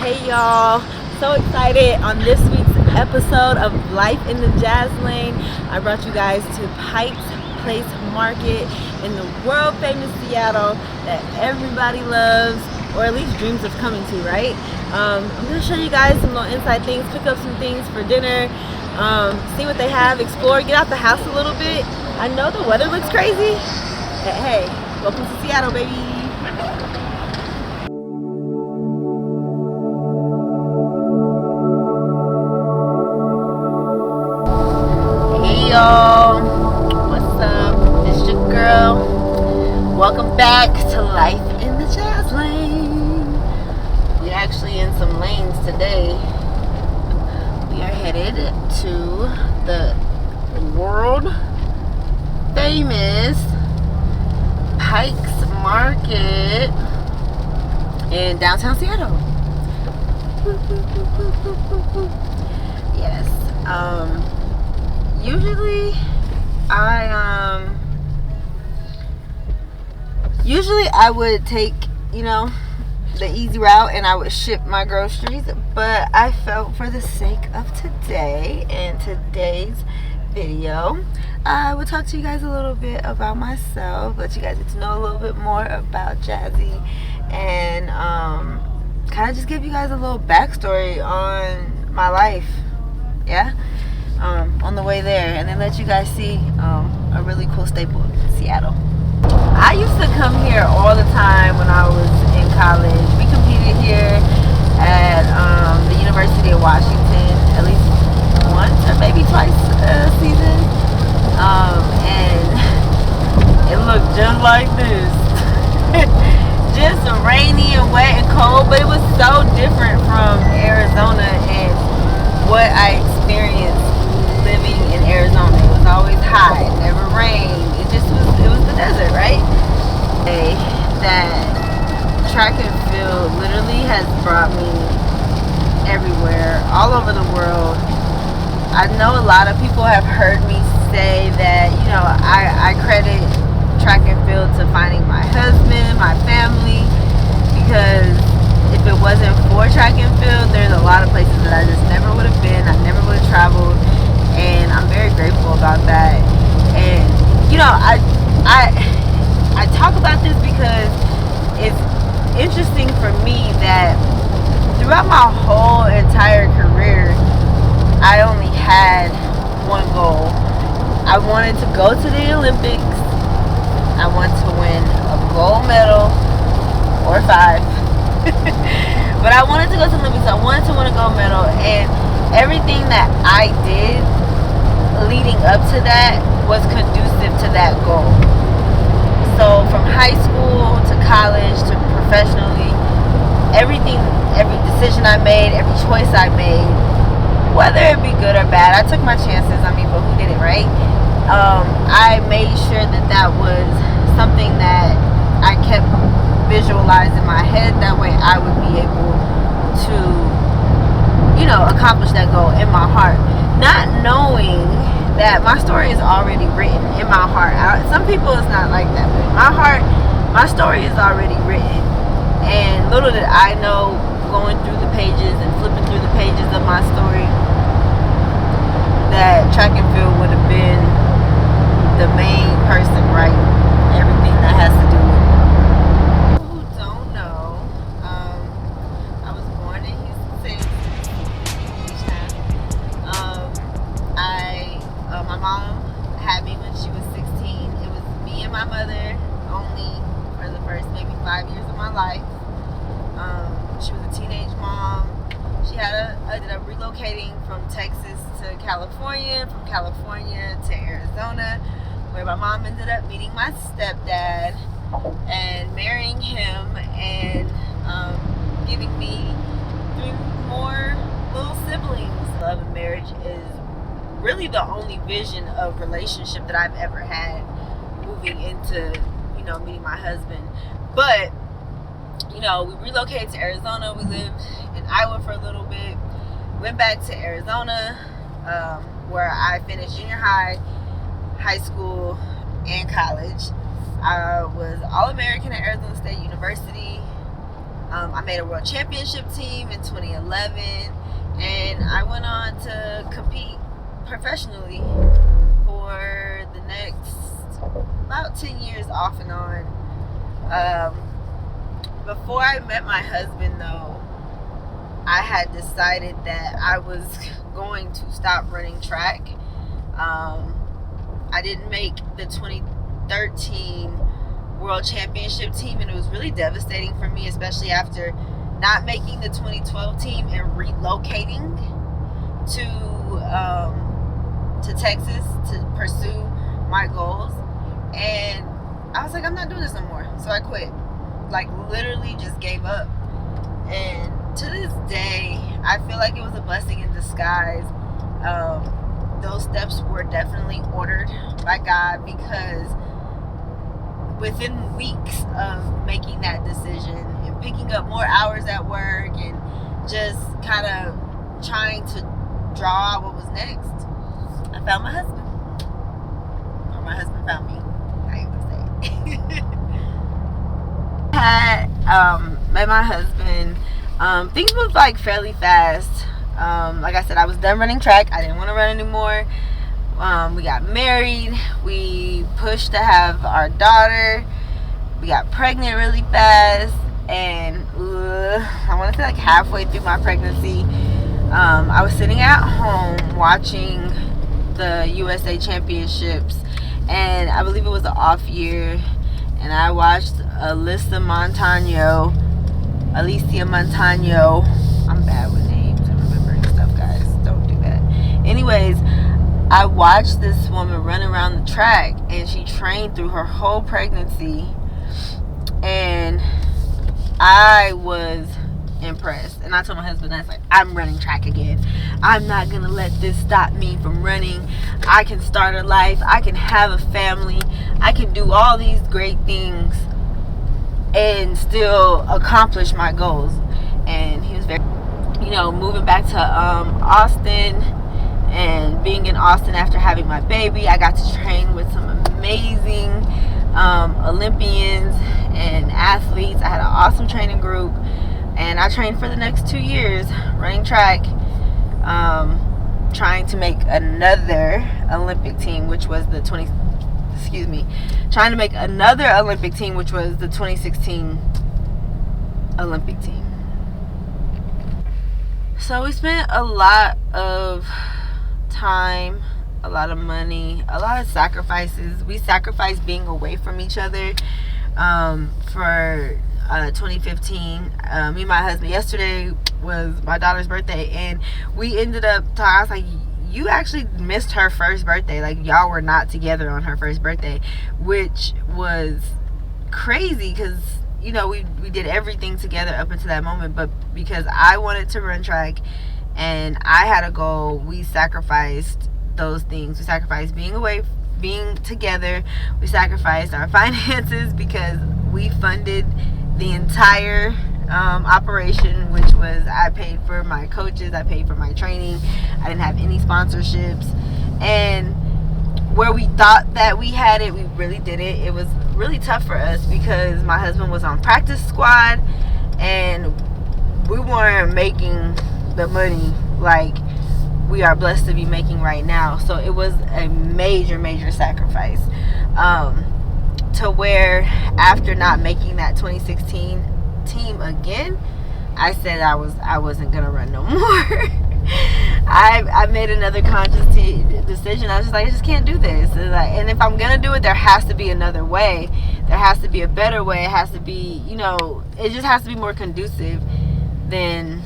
Hey y'all, so excited on this week's episode of Life in the Jasmine. I brought you guys to Pike's Place Market in the world famous Seattle that everybody loves, or at least dreams of coming to, right? I'm going to show you guys some little inside things, pick up some things for dinner, see what they have, explore, get out the house a little bit. I know the weather looks crazy, but hey, welcome to Seattle, baby. Y'all, what's up? It's your girl. Welcome back to Life in the Jasmine. We're actually in some lanes today. We are headed to the world famous Pike's Market in downtown Seattle. Yes. Usually I would take, the easy route and I would ship my groceries, but I felt for the sake of today and today's video, I would talk to you guys a little bit about myself, let you guys get to know a little bit more about Jazzy, and kind of just give you guys a little backstory on my life, on the way there, and then let you guys see a really cool staple in Seattle. I used to come here all the time when I was in college. We competed here at the University of Washington at least once or maybe twice a season, and it looked just like this. Just rainy and wet and cold, but it was so different from Arizona and what I experienced living in Arizona. It was always hot, it never rained. It was the desert, right? That track and field literally has brought me everywhere, all over the world. I know a lot of people have heard me say that, I credit track and field to finding my husband, my family, because if it wasn't for track and field, there's a lot of places that I just never would have been, I never would have traveled, and I'm very grateful about that. And I talk about this because it's interesting for me that throughout my whole entire career, I only had one goal. I wanted to go to the Olympics. I wanted to win a gold medal or 5. But I wanted to go to the Olympics. I wanted to win a gold medal, and everything that I did leading up to that was conducive to that goal. So from high school to college to professionally, every decision I made, every choice I made, whether it be good or bad, I took my chances. But who did it, right? I made sure that was something that I kept visualized in my head. That way I would be able to, accomplish that goal in my heart. Not knowing that my story is already written in my heart. Some people it's not like that, but in my heart, my story is already written. And little did I know, going through the pages and flipping through the pages of my story, that track and field would have been the main person writing everything that has to do with it. People who don't know, I was born in Houston, Texas. My mom had me when she was 16. It was me and my mother only for the first maybe 5 years of my life. She was a teenage mom. She ended up relocating from Texas to California, from California to Arizona, where my mom ended up meeting my stepdad and marrying him and giving me 3 more little siblings. Love and marriage is really the only vision of relationship that I've ever had moving into, meeting my husband. But, we relocated to Arizona. We lived in Iowa for a little bit. Went back to Arizona, where I finished junior high, high school, and college. I was All-American at Arizona State University. I made a world championship team in 2018. 11, and I went on to compete professionally for the next about 10 years off and on. Before I met my husband, though, I had decided that I was going to stop running track. I didn't make the 2013 World Championship team, and it was really devastating for me, especially after not making the 2012 team and relocating to Texas to pursue my goals. And I was like, I'm not doing this no more. So I quit. Like, literally just gave up. And to this day, I feel like it was a blessing in disguise. Those steps were definitely ordered by God, because within weeks of making that decision and picking up more hours at work and just kind of trying to draw out what was next, I found my husband. Or my husband found me. I ain't gonna say it. I had met my husband. Things moved like fairly fast. Like I said, I was done running track. I didn't want to run anymore. We got married. We pushed to have our daughter. We got pregnant really fast. And I want to say like halfway through my pregnancy, I was sitting at home watching the USA Championships. And I believe it was the off year. And I watched Alicia Montano. I'm bad with names and remembering stuff, guys. Don't do that. Anyways, I watched this woman run around the track, and she trained through her whole pregnancy, and I was impressed. And I told my husband, I was like, I'm running track again. I'm not gonna let this stop me from running. I can start a life. I can have a family. I can do all these great things and still accomplish my goals. And he was very, moving back to Austin, and being in Austin after having my baby, I got to train with some amazing Olympians and athletes. I had an awesome training group, and I trained for the next 2 years running track, trying to make another Olympic team, which was the 2016 Olympic team. So we spent a lot of time, a lot of money, a lot of sacrifices. We sacrificed being away from each other for 2015. Me and my husband, yesterday was my daughter's birthday, and we ended up talking. I was like, you actually missed her first birthday. Like, y'all were not together on her first birthday, which was crazy, because we did everything together up until that moment. But because I wanted to run track and I had a goal, we sacrificed those things. We sacrificed being away, being together. We sacrificed our finances, because we funded the entire operation, which was, I paid for my coaches, I paid for my training. I didn't have any sponsorships, and where we thought that we had it, we really didn't. It was really tough for us, because my husband was on practice squad, and we weren't making the money like we are blessed to be making right now. So it was a major sacrifice, to where after not making that 2016 team again, I said I wasn't gonna run no more. I made another conscious decision. I was just like, I just can't do this. And if I'm gonna do it, there has to be another way. There has to be a better way. It has to be, it just has to be more conducive than,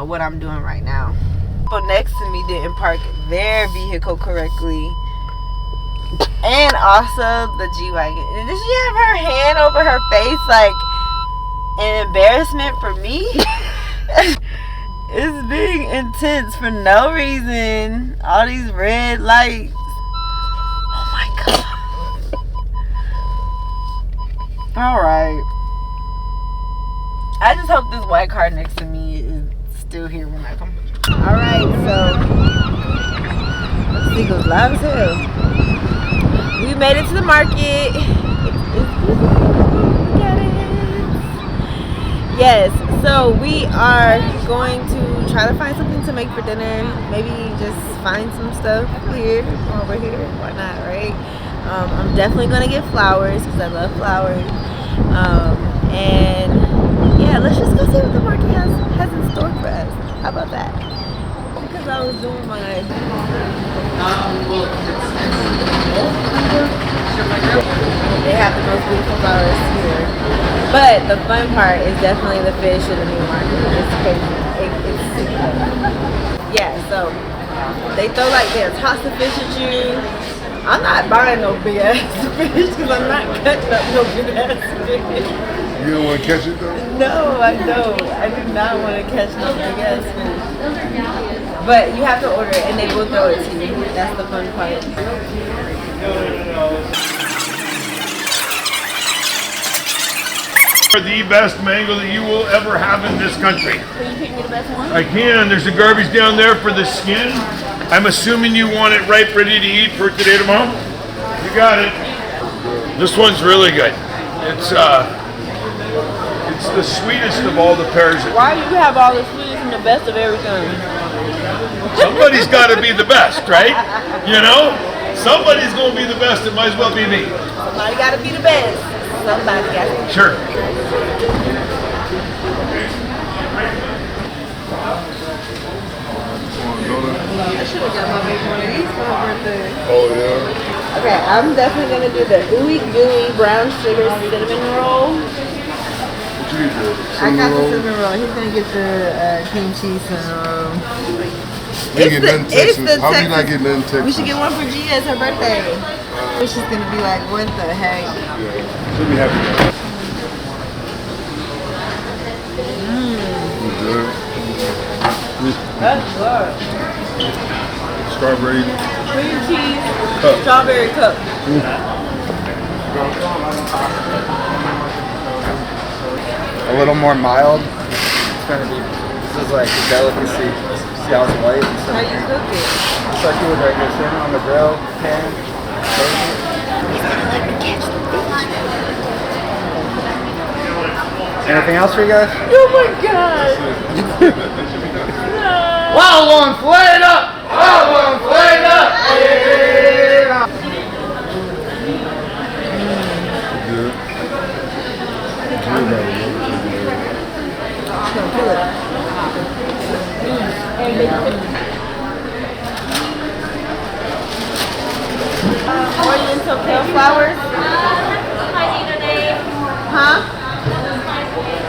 what I'm doing right now. People next to me didn't park their vehicle correctly, and also the G-Wagon. And did she have her hand over her face like an embarrassment for me? It's being intense for no reason. All these red lights. Oh my God. Alright. I just hope this white car next to me is still here when I come. Alright, so let's see, goes loud as hell. We made it to the market. Look at it. Yes. So we are going to try to find something to make for dinner. Maybe just find some stuff here while we're here. Why not, right? I'm definitely gonna get flowers because I love flowers. And yeah, let's just go see what the market has in store for us. How about that? Because I was doing my they have the most beautiful flowers here. But the fun part is definitely the fish in the meat market. It's crazy. Yeah, so they throw like they'll toss the fish at you. I'm not buying no big ass fish because I'm not cutting up no big ass fish. You don't want to catch it though? No, I don't. I do not want to catch no big ass fish. But you have to order it and they will throw it to you. That's the fun part. The best mango that you will ever have in this country. Can you pick me the best one? I can. There's the garbage down there for the skin. I'm assuming you want it ripe, ready to eat for today, tomorrow? You got it. This one's really good. It's the sweetest of all the pears. Why do you have all the sweetest and the best of everything? Somebody's got to be the best, right? You know? Somebody's going to be the best. It might as well be me. Somebody got to be the best. Somebody got to be. Sure. I should have got my baby one of these for her birthday. Oh, yeah. Okay, I'm definitely going to do the ooey gooey brown sugar cinnamon roll. What you need to do? I got the cinnamon roll. He's going to get the cream cheese cinnamon roll. It's the How are you not getting that in Texas? We should get one for Gia. It's her birthday. She's going to be like, what the heck? Yeah. She'll be happy. That's good. Strawberry Cream cheese, cup. strawberry cup. A little more mild. It's gonna be. This is like a delicacy. See how it's white? How you cook it? Just like you would regular cinnamon on the grill, pan. Anything else for you guys? Oh my god! No. Wild one, flayed up! Wild one, flayed up! Yeah. Are you into kale flowers? Huh?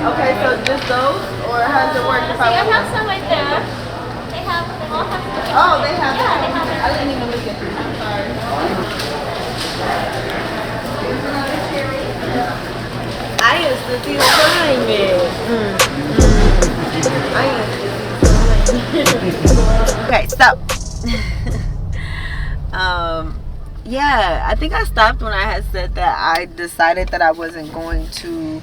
Okay, so just those, or how does it work if I I want? have some right there. They all have some. Oh, they have Yeah, that. they have it. I didn't even look at this. I'm sorry. I used to see slime. Okay, stop. Yeah, I think I stopped when I had said that I decided that I wasn't going to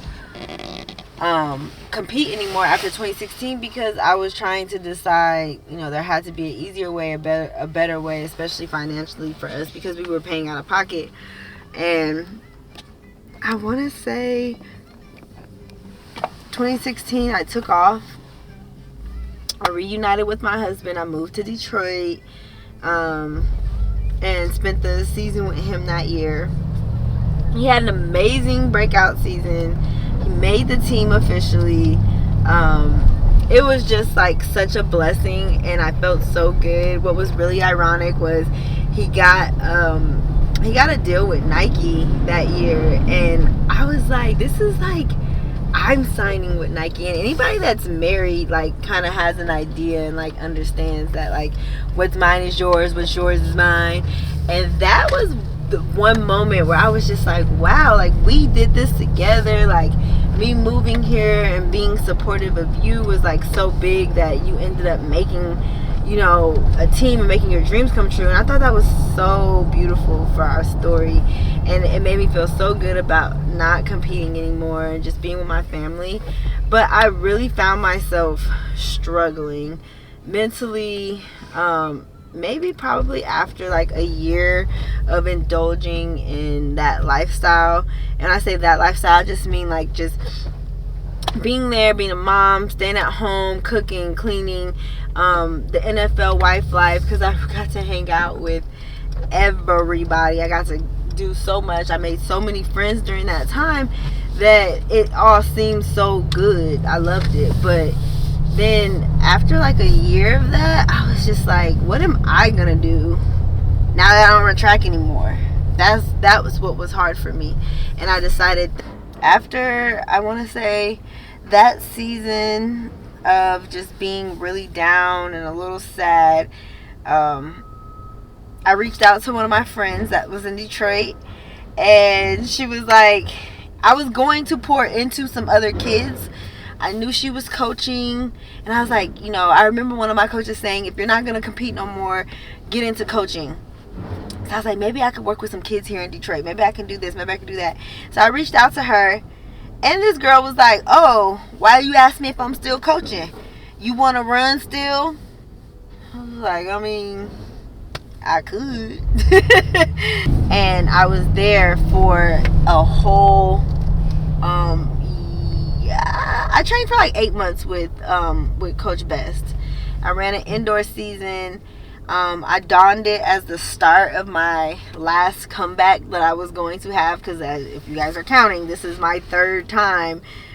compete anymore after 2016 because I was trying to decide, you know, there had to be an easier way, a better way, especially financially for us because we were paying out of pocket. And I want to say 2016 I took off. I reunited with my husband. I moved to Detroit and spent the season with him that year. He had an amazing breakout season. He made the team officially. It was just like such a blessing and I felt so good. What was really ironic was he got a deal with Nike that year and I was like, this is like I'm signing with Nike. And anybody that's married like kind of has an idea and like understands that like what's mine is yours, what's yours is mine. And that was the one moment where I was just like, wow, like we did this together. Like me moving here and being supportive of you was like so big that you ended up making, you know, a team and making your dreams come true. And I thought that was so beautiful for our story. And it made me feel so good about not competing anymore and just being with my family. But I really found myself struggling mentally, maybe probably after like a year of indulging in that lifestyle. And I say that lifestyle, I just mean like just being there, being a mom, staying at home, cooking, cleaning, the NFL wife life, because I got to hang out with everybody. I got to do so much. I made so many friends during that time that it all seemed so good. I loved it. But then after like a year of that, I was just like, what am I gonna do now that I don't run track anymore? That was what was hard for me. And I decided after, I want to say, that season of just being really down and a little sad, I reached out to one of my friends that was in Detroit, and she was like, I was going to pour into some other kids. I knew she was coaching, and I was like, you know, I remember one of my coaches saying, if you're not going to compete no more, get into coaching. So I was like, maybe I could work with some kids here in Detroit. Maybe I can do this. Maybe I can do that. So I reached out to her, and this girl was like, oh, why you ask me if I'm still coaching? You want to run still? I was like, I mean, I could. And I was there for a whole, I trained for like 8 months with Coach Best. I ran an indoor season. I donned it as the start of my last comeback that I was going to have, because if you guys are counting, this is my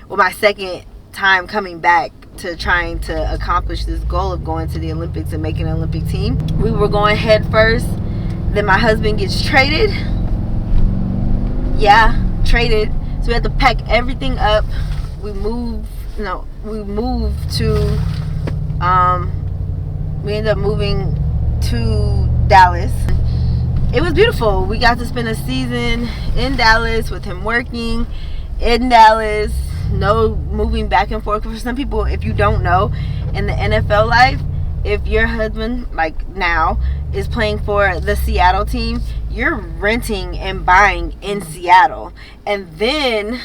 my second time coming back to trying to accomplish this goal of going to the Olympics and making an Olympic team. We were going head first. Then my husband gets traded. Yeah, traded. So we had to pack everything up. We moved to, we ended up moving to Dallas. It was beautiful. We got to spend a season in Dallas with him working in Dallas. No moving back and forth. For some people, if you don't know, in the NFL life, if your husband, like now, is playing for the Seattle team, you're renting and buying in Seattle, and then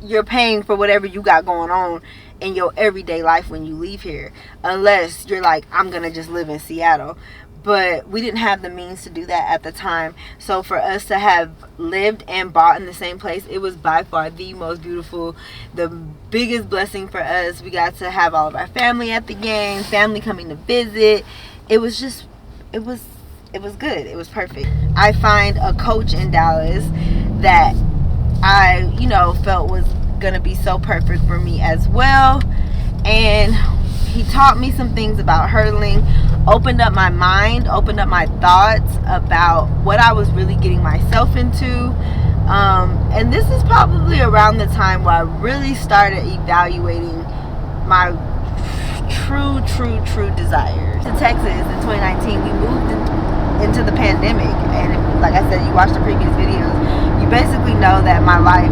you're paying for whatever you got going on in your everyday life when you leave here, unless you're like, I'm gonna just live in Seattle. But we didn't have the means to do that at the time. So for us to have lived and bought in the same place, it was by far the most beautiful, the biggest blessing for us. We got to have all of our family at the game, family coming to visit. It was just, it was good. It was perfect. I find a coach in Dallas that I, felt was gonna be so perfect for me as well. And he taught me some things about hurdling, opened up my mind, opened up my thoughts about what I was really getting myself into. And this is probably around the time where I really started evaluating my true desires. In Texas in 2019, we moved into the pandemic, and like I said, you watched the previous videos, you basically know that my life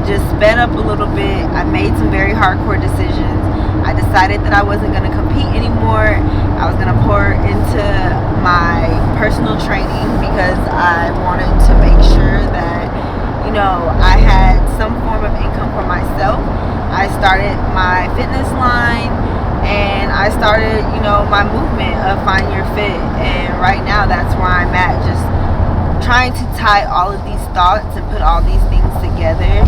just sped up a little bit. I made some very hardcore decisions. I decided that I wasn't going to compete anymore. I was going to pour into my personal training because I wanted to make sure that, I had some form of income for myself. I started my fitness line, and I started, my movement of Find Your Fit. And right now, that's where I'm at, just trying to tie all of these thoughts and put all these things together,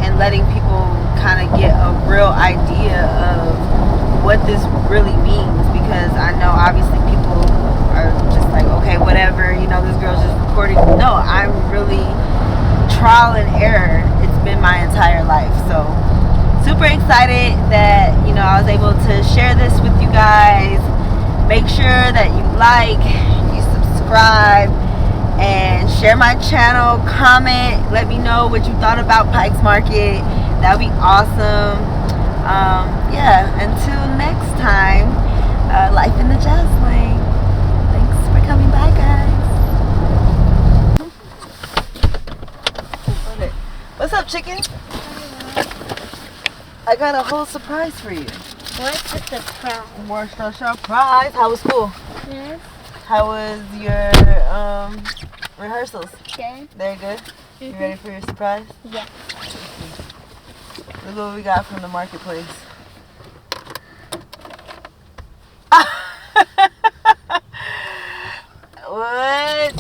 and letting people kind of get a real idea of what this really means. Because I know obviously people are just like, okay, whatever, this girl's just recording. No, I'm really trial and error. It's been my entire life. So super excited that I was able to share this with you guys. Make sure that you like, you subscribe, and share my channel. Comment, let me know what you thought about Pikes Market. That would be awesome. Until next time, life in the Jasmine. Thanks for coming by, guys. What's up, chicken? I got a whole surprise for you. What's the surprise? What's the surprise? How was school? Yes. How was your rehearsals? Good. They're good? You ready for your surprise? Yeah. Look what we got from the marketplace. What?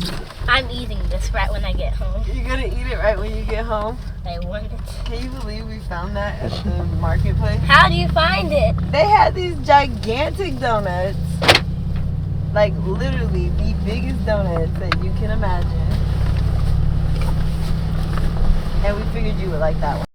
I'm eating this right when I get home. You're gonna eat it right when you get home? I want it. Can you believe we found that at the marketplace? How do you find it? They had these gigantic donuts. Like literally the biggest donuts that you can imagine. And we figured you would like that one.